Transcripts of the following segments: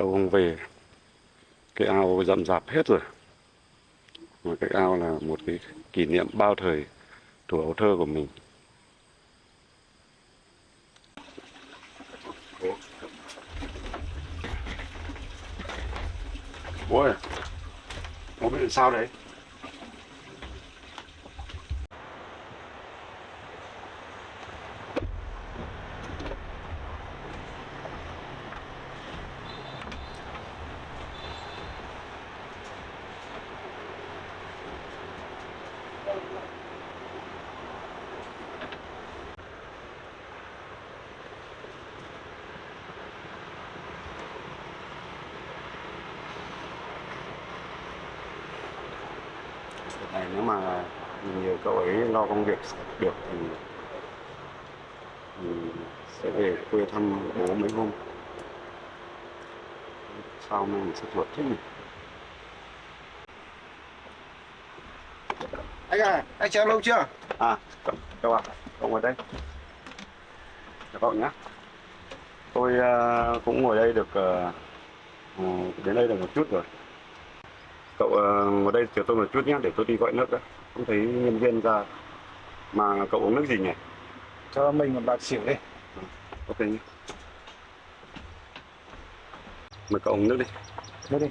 lâu không về, cái ao rậm rạp hết rồi. Mà cái ao là một cái kỷ niệm bao thời tuổi ấu thơ của mình. Bố ơi, bố bị sao đấy? Này, nếu mà nhiều cậu ấy lo công việc được thì mình sẽ về quê thăm bố mấy hôm. Sao mình sẽ ruột thế nhỉ? Anh à, anh treo lâu chưa? À, cậu à, cậu ngồi đây. Chào cậu nhé. Tôi cũng ngồi đây được, đến đây được một chút rồi. Cậu ngồi đây chờ tôi một chút nhé, để tôi đi gọi nước đã. Không thấy nhân viên ra. Mà cậu uống nước gì nhỉ? Cho mình một bạc xỉu đi. Ok nhé. Mời cậu uống nước đi. Đưa đi.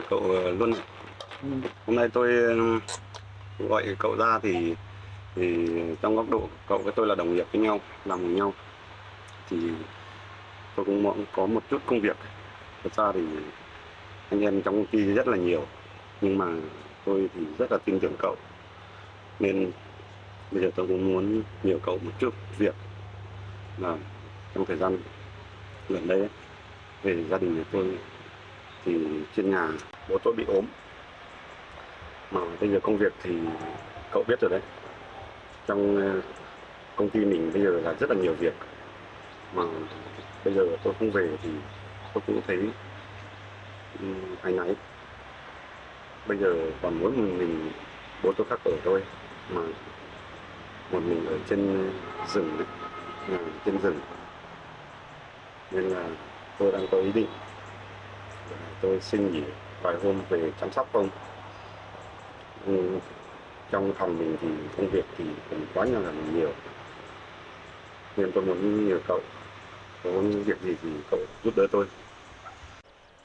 Cậu luôn. Ừ. Hôm nay tôi gọi cậu ra thì trong góc độ cậu với tôi là đồng nghiệp với nhau, làm cùng nhau, thì tôi cũng muốn có một chút công việc. Thật ra thì anh em trong công ty rất là nhiều, nhưng mà tôi thì rất là tin tưởng cậu, nên bây giờ tôi cũng muốn nhờ cậu một chút việc là trong thời gian gần đây ấy, về gia đình nhà tôi thì trên nhà bố tôi bị ốm, mà bây giờ công việc thì cậu biết rồi đấy, trong công ty mình bây giờ là rất là nhiều việc, mà bây giờ tôi không về thì tôi cũng thấy áy náy. Bây giờ còn muốn mình bố tôi khác ở thôi, mà một mình ở trên rừng đấy, nhà trên rừng, nên là tôi đang có ý định là tôi xin nghỉ vài hôm về chăm sóc ông. Ừ, trong phòng mình thì công việc thì cũng quá là nhiều, nên tôi muốn nhờ cậu, có việc gì thì cậu giúp đỡ tôi.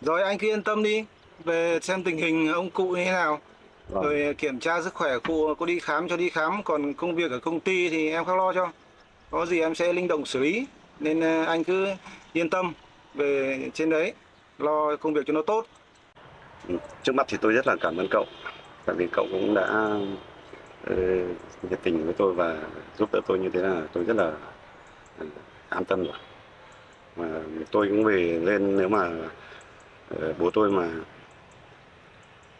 Rồi anh cứ yên tâm đi. Về xem tình hình ông cụ như thế nào. Vâng. Rồi kiểm tra sức khỏe cụ có đi khám cho đi khám. Còn công việc ở công ty thì em không lo cho. Có gì em sẽ linh động xử lý. Nên anh cứ yên tâm về trên đấy. Lo công việc cho nó tốt. Trước mắt thì tôi rất là cảm ơn cậu, tại vì cậu cũng đã ờ, nhiệt tình với tôi và giúp đỡ tôi như thế, là tôi rất là ờ, an tâm rồi. Mà tôi cũng về lên, nếu mà bố tôi mà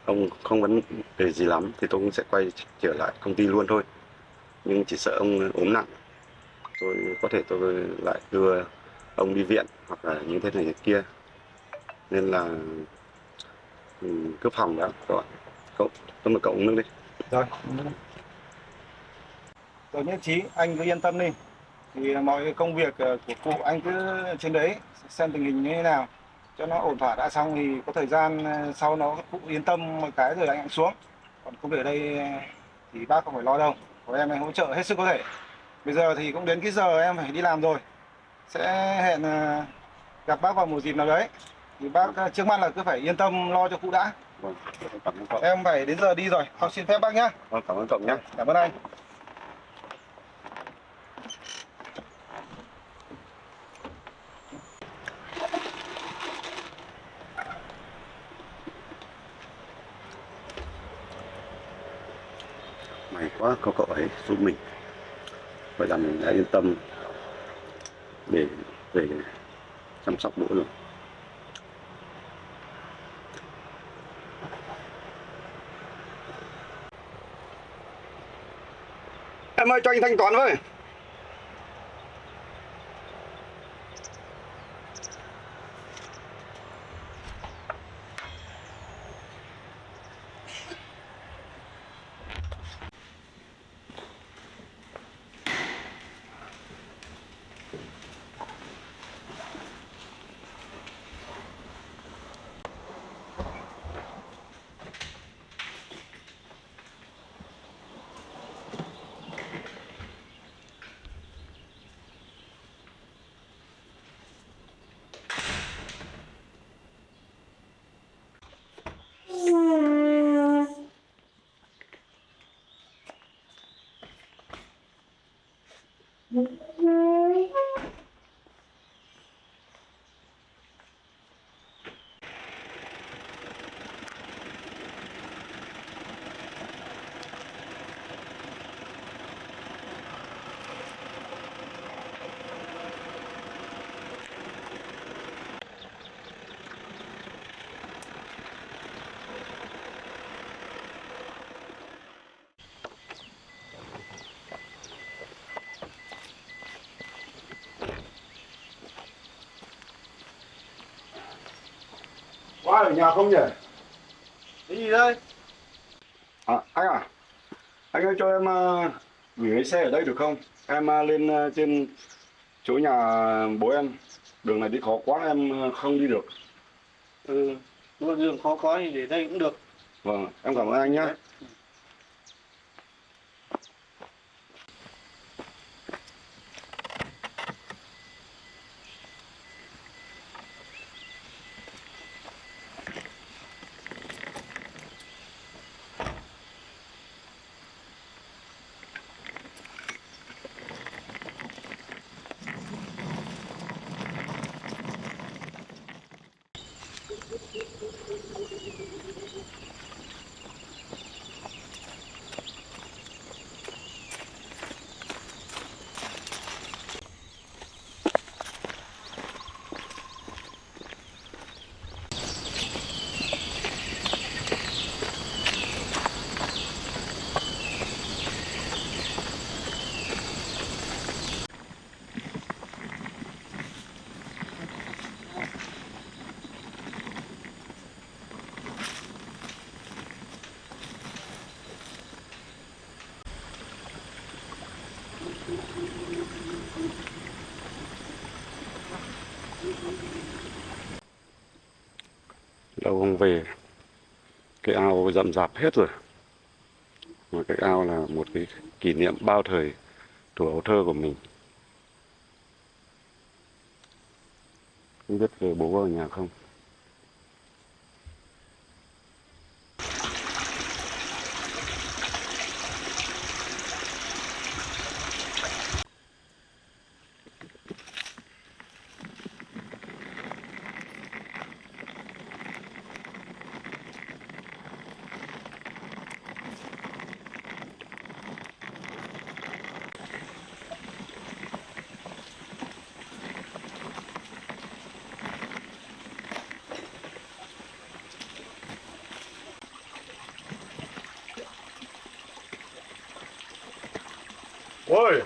ông không vấn đề gì lắm thì tôi cũng sẽ quay trở lại công ty luôn thôi. Nhưng chỉ sợ ông ốm nặng, tôi có thể tôi lại đưa ông đi viện hoặc là như thế này thế kia, nên là cứ phòng đã các bạn. Cậu, tôi mời cậu uống nước đi. Rồi. Tôi nhất trí, anh cứ yên tâm đi. Thì mọi công việc của cụ anh cứ trên đấy xem tình hình như thế nào cho nó ổn thỏa đã, xong thì có thời gian sau nó cụ yên tâm một cái rồi anh cũng xuống. Còn công việc ở đây thì bác không phải lo đâu, của em hỗ trợ hết sức có thể. Bây giờ thì cũng đến cái giờ em phải đi làm rồi, sẽ hẹn gặp bác vào một dịp nào đấy. Thì bác trước mắt là cứ phải yên tâm lo cho cụ đã. Vâng, cảm ơn cậu. Em phải đến giờ đi rồi, con xin phép bác nhá. Vâng, cảm ơn cậu nhé. Cảm ơn anh. May quá có cậu ấy giúp mình, vậy là mình đã yên tâm để về chăm sóc bố rồi. Em ơi, cho anh thanh toán với. Có ai ở nhà không nhỉ? Cái gì đây? Anh ơi cho em gửi cái xe ở đây được không? Em lên trên chỗ nhà bố em. Đường này đi khó quá em không đi được. Ừ, nếu mà đường khó có thì để đây cũng được. Vâng, em cảm ơn anh nhé. Đấy. Lâu không về, cái ao rậm rạp hết rồi. Mà cái ao là một cái kỷ niệm bao thời tuổi ấu thơ của mình. Không biết về bố có ở nhà không? Ôi!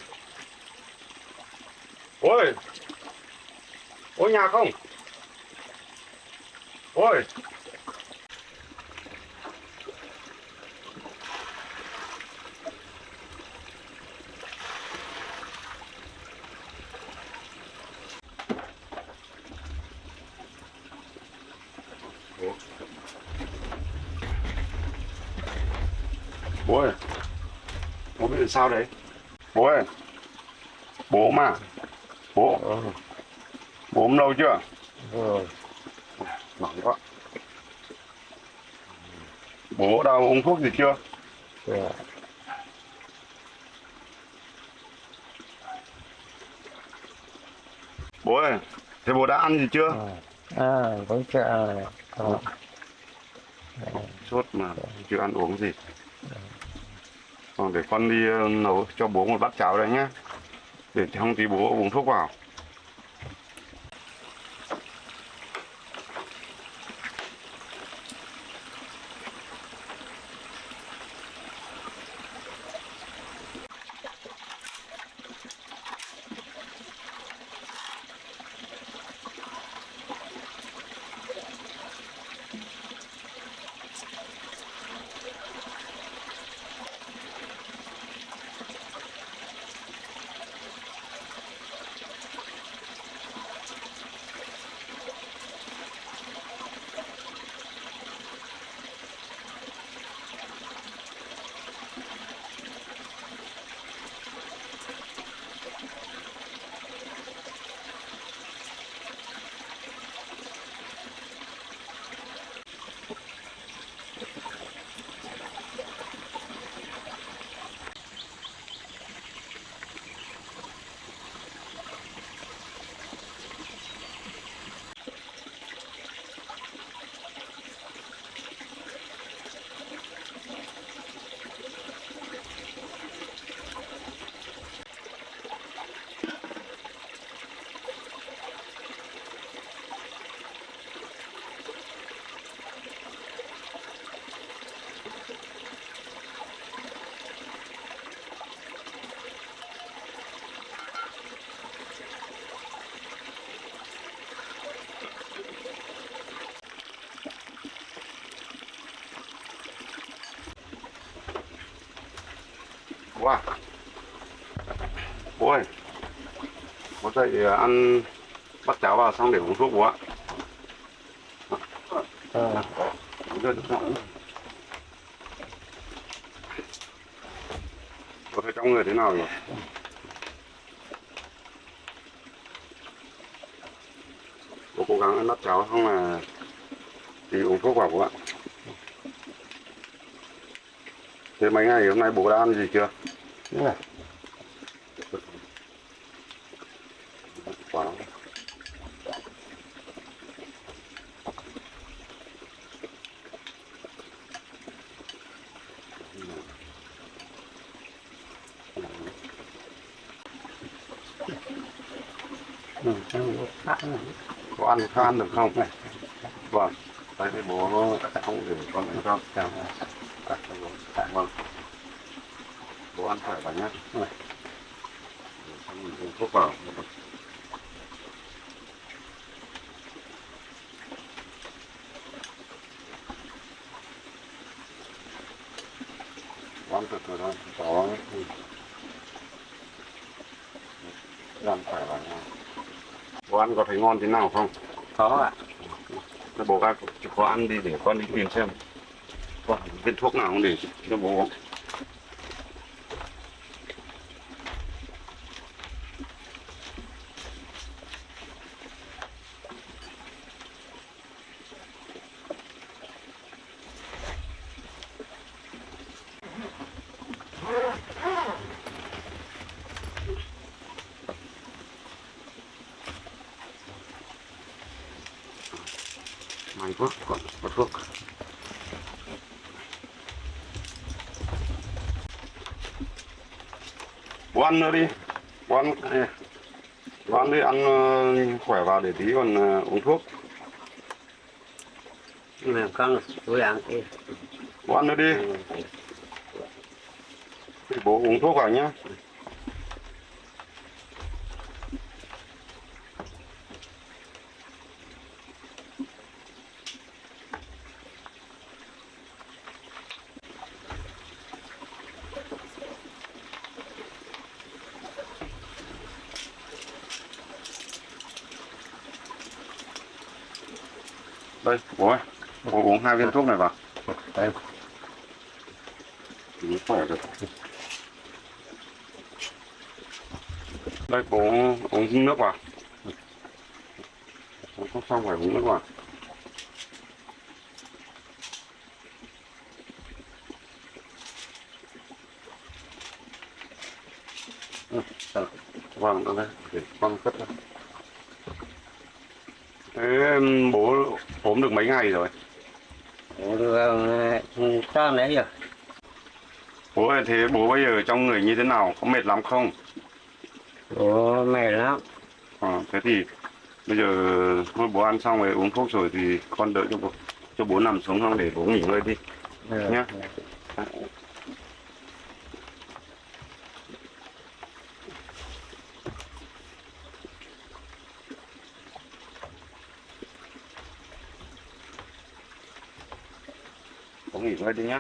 Ôi! Ôi nhà không? Ôi! Bố. Bố ơi! Bố bị làm sao đấy? Bố ơi! Bố mà! Bố! Bố ốm lâu chưa? Rồi, Mỏng quá. Bố đã uống thuốc gì chưa? dạ. Bố ơi! Thế bố đã ăn gì chưa? Vẫn chưa ăn này. Sốt mà chưa ăn uống gì. Còn để con đi nấu cho bố một bát cháo đấy nhé. Để không tí bố uống thuốc vào. Bố à, bố ơi, bố dậy ăn bắt cháo vào xong để uống thuốc bố ạ. Ờ. Uống được không? Bố thấy trong người thế nào rồi? Bố cố gắng ăn bát cháo xong là thì uống thuốc vào bố ạ. Thế mấy ngày hôm nay bố đã ăn gì chưa? Đúng rồi. Quá. Ừ, trong lúc khác này. Có ăn khan được không? Vâng. Đấy thì bố không để con ăn không? Chào. Vâng. Bố ăn khỏe vào nhé. Xong mình uống thuốc vào. Bố ăn từ từ thôi. Có ăn khỏe vào nha. Bố ăn có thấy ngon thế nào không? Có ạ. Thế bố có ăn đi để con đi tìm xem. Có viên thuốc nào không để cho bố. Mang thuốc, có thuốc. Bố ăn nữa đi. Bố ăn, bố ăn đi, ăn khỏe vào để tí còn uống thuốc. Nhưng mà con tôi ăn thì Bố ăn nữa đi. Thì bố uống thuốc vào nhá. Đây, bố ơi. Bố uống 2 viên thuốc này vào. đây. Thì khỏe được. Đây, bố uống nước vào. Uống thuốc xong phải uống nước vào. Vâng, đây, để con cất ra. Thế bố ốm được mấy ngày rồi? Con đấy rồi. Bố ơi, thế bố bây giờ trong người như thế nào? Có mệt lắm không? Ủa mệt lắm. Thế thì bây giờ thôi bố ăn xong rồi uống thuốc rồi thì con đợi cho bố nằm xuống xong để bố nghỉ ngơi đi nhé. Bố nghỉ ngơi đi nhé.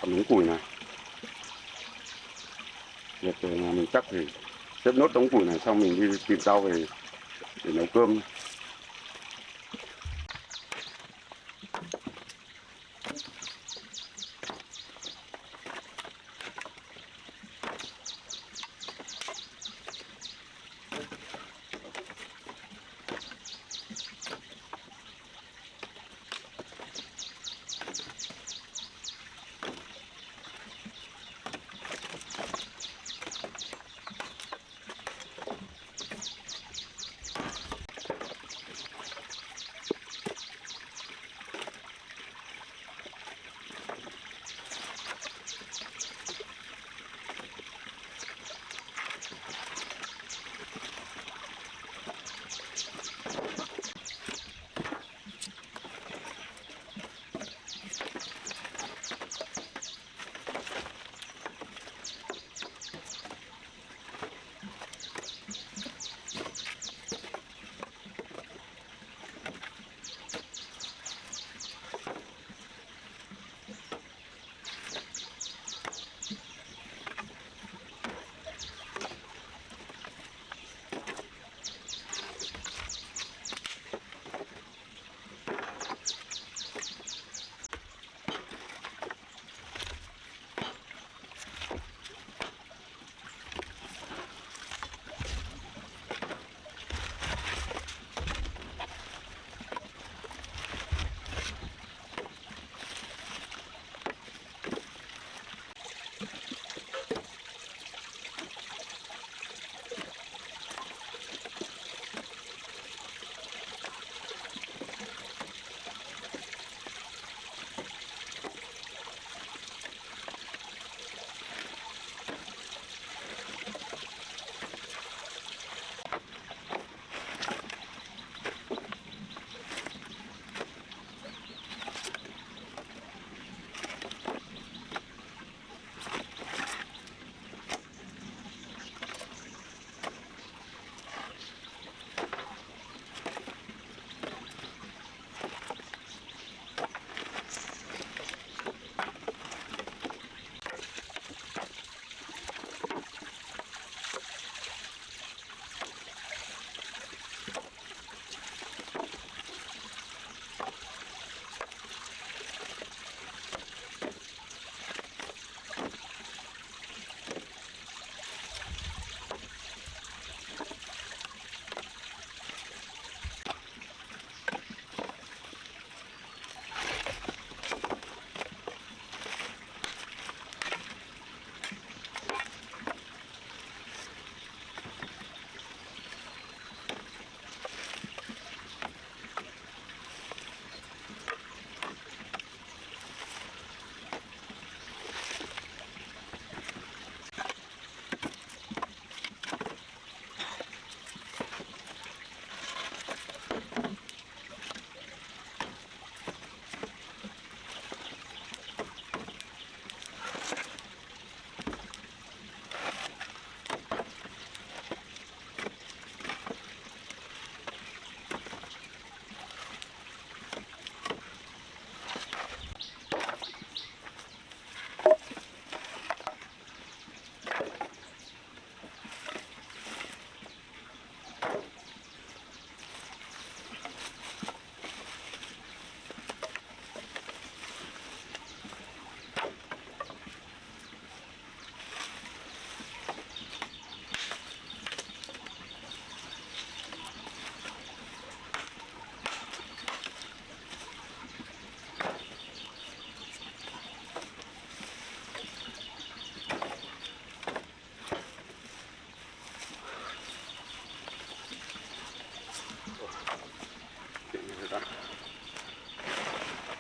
Còn đống củi này, việc mà mình chắc thì xếp nốt đống củi này xong mình đi tìm rau về để nấu cơm.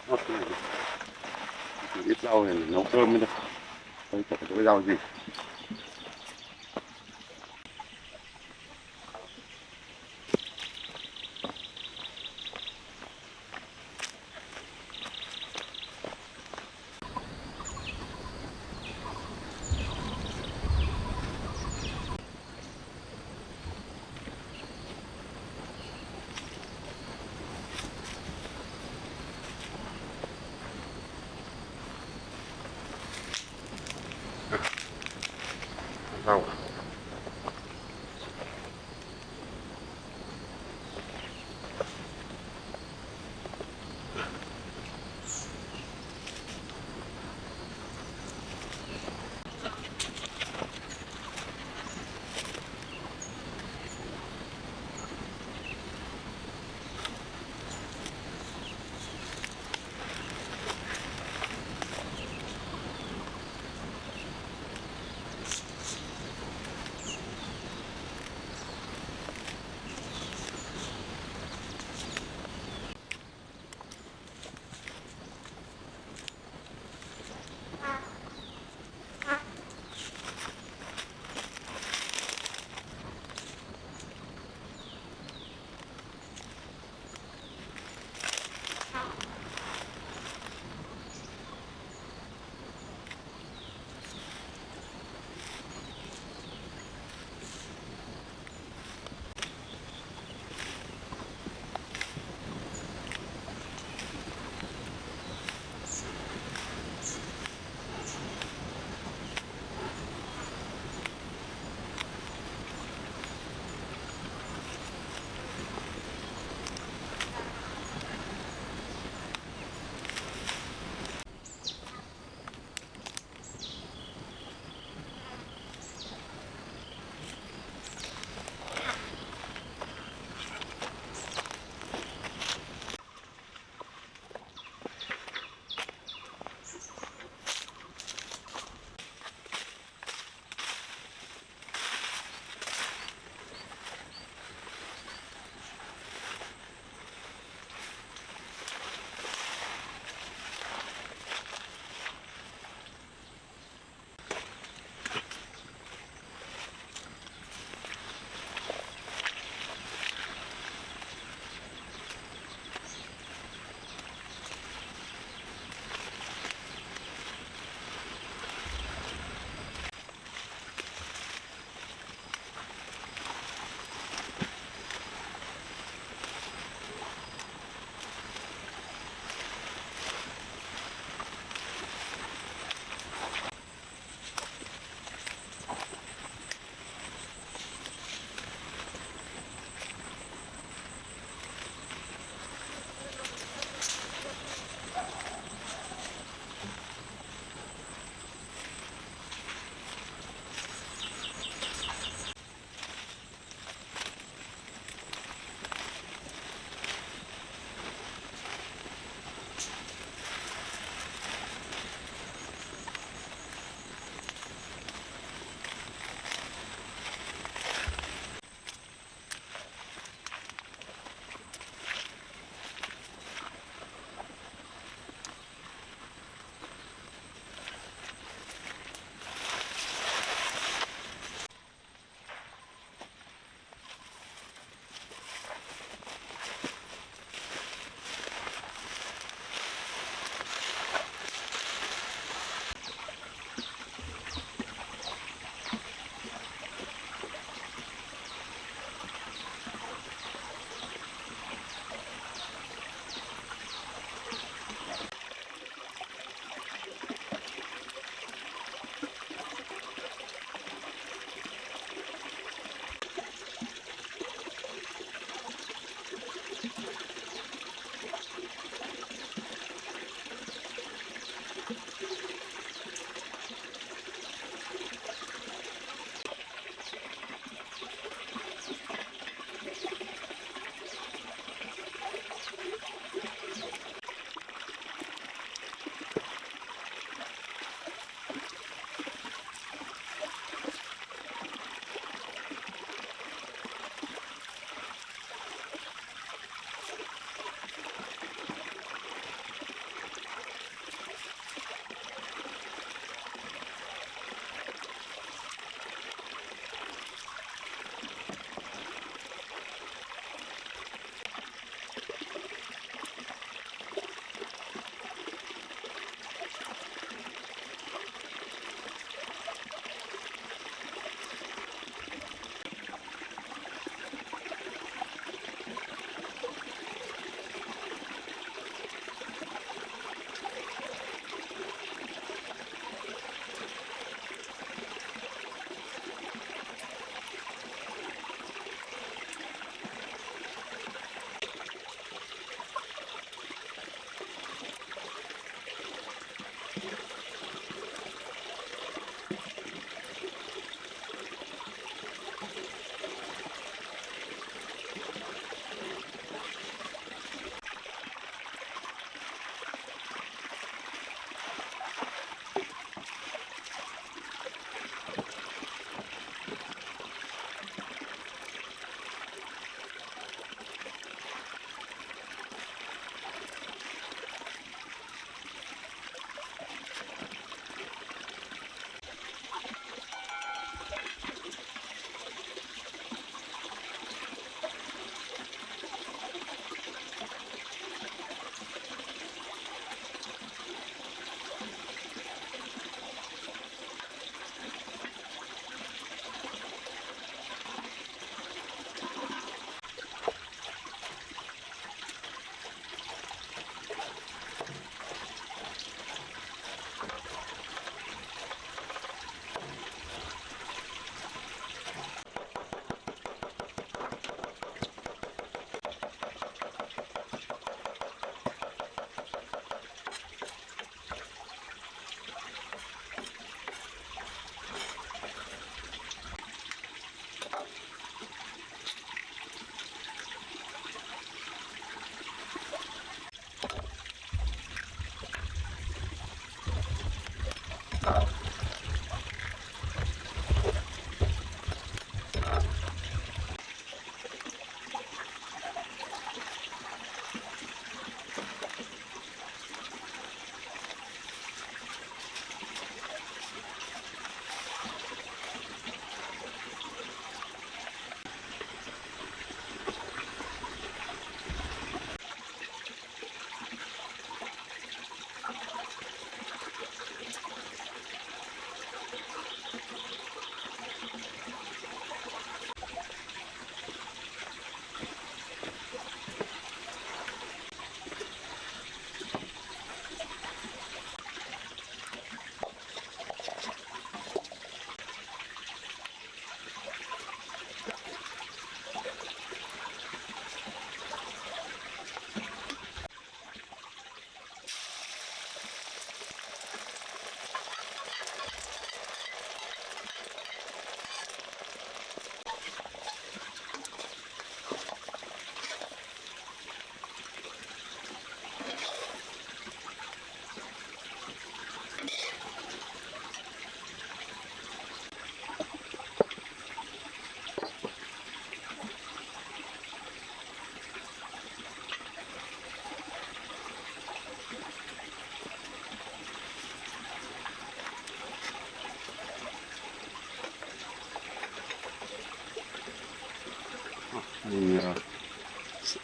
Hot cái này. Chỉ ít rau này nấu cơm mới được. Đây chả có cái rau gì. Không.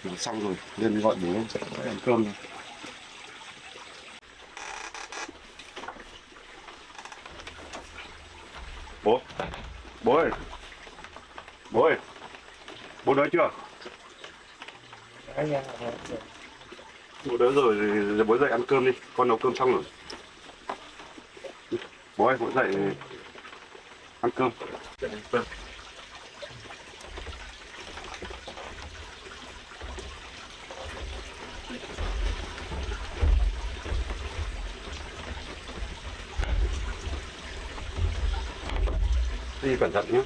Mình xong rồi, lên gọi bố ăn cơm thôi. Bố, bố ơi, bố ơi, bố đói chưa? Bố đói rồi, thì bố dậy ăn cơm đi, con nấu cơm xong rồi. Bố ơi, bố dậy ăn cơm. Đi cẩn thận nhé.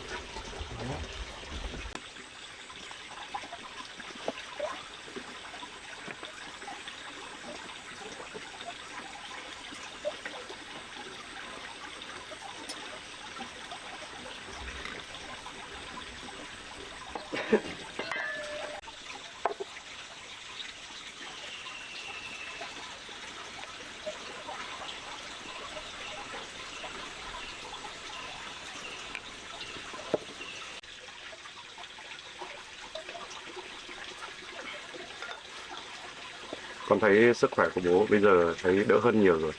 Con thấy sức khỏe của bố bây giờ thấy đỡ hơn nhiều rồi.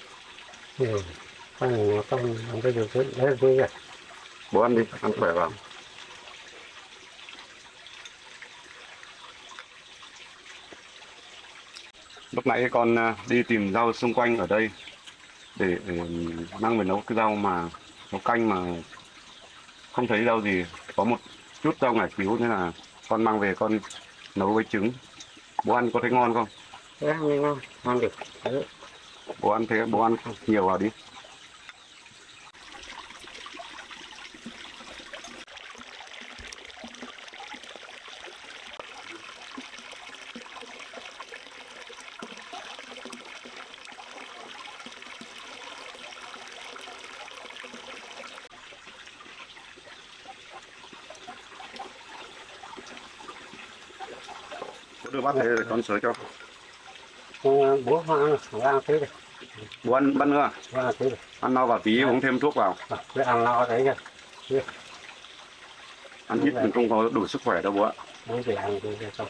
Con bây giờ đấy vui rồi. Bố ăn đi, ăn khỏe vào. Lúc nãy con đi tìm rau xung quanh ở đây để mang về nấu cái rau mà nấu canh mà không thấy rau gì. Có một chút rau ngải cứu nên là con mang về con nấu với trứng. Bố ăn có thấy ngon không? Thế ăn ngon, ngon được. Đấy. Bố ăn thế, bố ăn nhiều vào đi. Bố đưa bát thế để con sới cho. Bố ăn thế đi. Bố ăn bát nữa à? Bố ăn thế đi. Ăn no vào tí uống thêm thuốc vào. Cứ ăn no đấy nha. Ăn ít mình không có đủ sức khỏe đâu bố ạ. Bố về ăn đi xong.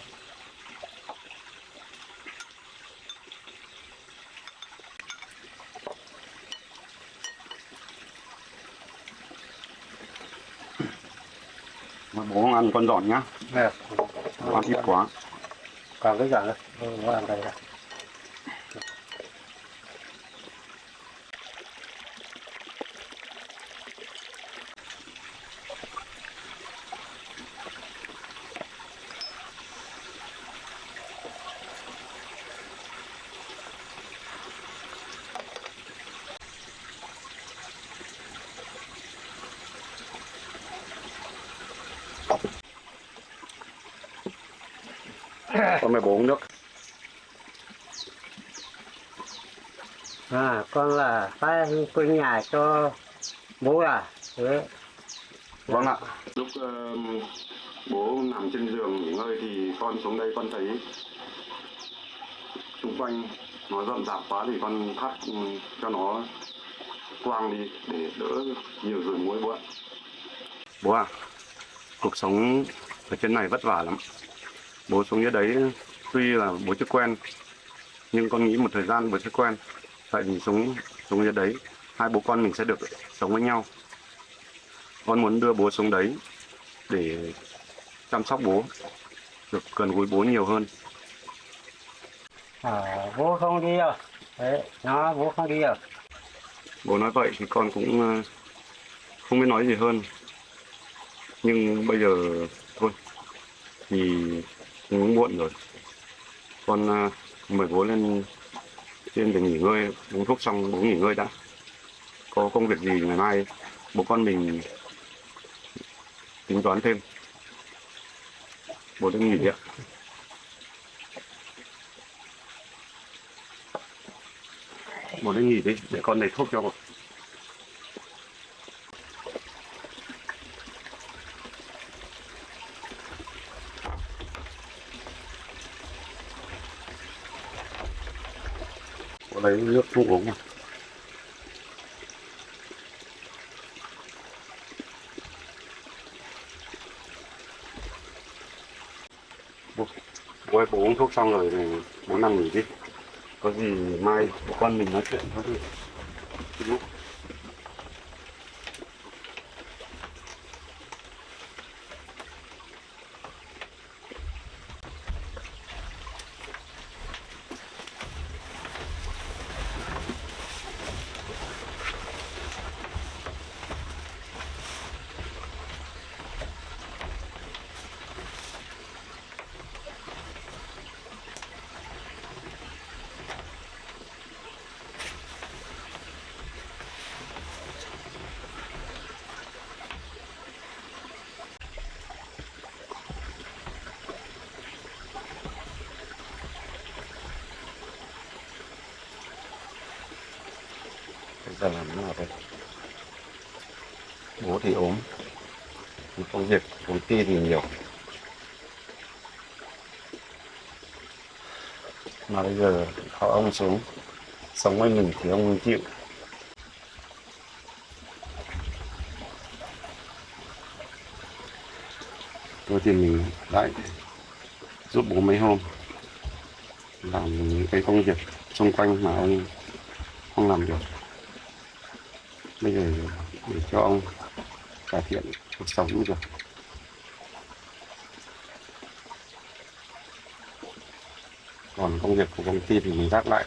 Mà bố không ăn con dọn nhá. Bố ăn ít quá. Còn cái giận nữa. Bố ăn đây này. Con mời bố uống nước. Con là phải quên nhà cho bố à. Thế. Vâng ạ. Lúc bố nằm trên giường nghỉ ngơi thì con xuống đây con thấy xung quanh nó rậm rạp quá thì con thắp cho nó quang đi để đỡ nhiều ruồi muỗi bố ạ. Bố à, cuộc sống ở trên này vất vả lắm. Bố xuống dưới đấy tuy là bố chưa quen nhưng con nghĩ một thời gian bố sẽ quen. Tại vì xuống dưới đấy hai bố con mình sẽ được sống với nhau. Con muốn đưa bố xuống đấy để chăm sóc bố, được gần gũi bố nhiều hơn. Bố không đi đâu. Đấy, bố không đi đâu. Bố nói vậy thì con cũng không biết nói gì hơn. Nhưng bây giờ thôi thì cũng muộn rồi. Con mời bố lên trên để nghỉ ngơi, uống thuốc xong bố nghỉ ngơi đã. Có công việc gì ngày mai bố con mình tính toán thêm. Bố đang nghỉ đi ạ. Bố đang nghỉ đi để con lấy thuốc cho bố. Bố lấy nước thuốc uống mà. Bố ơi, bố uống thuốc xong rồi thì bố nằm nghỉ đi. Có gì mai bố con mình nói chuyện thôi đi. Bố. Bây giờ làm thế nào đây? Bố thì ốm, công việc công ty thì nhiều. Mà bây giờ họ ông xuống sống với mình thì ông chịu. Thôi thì mình lại giúp bố mấy hôm làm những cái công việc xung quanh mà ông không làm được. Bây giờ để cho ông cải thiện cuộc sống được. Còn công việc của công ty thì mình gác lại.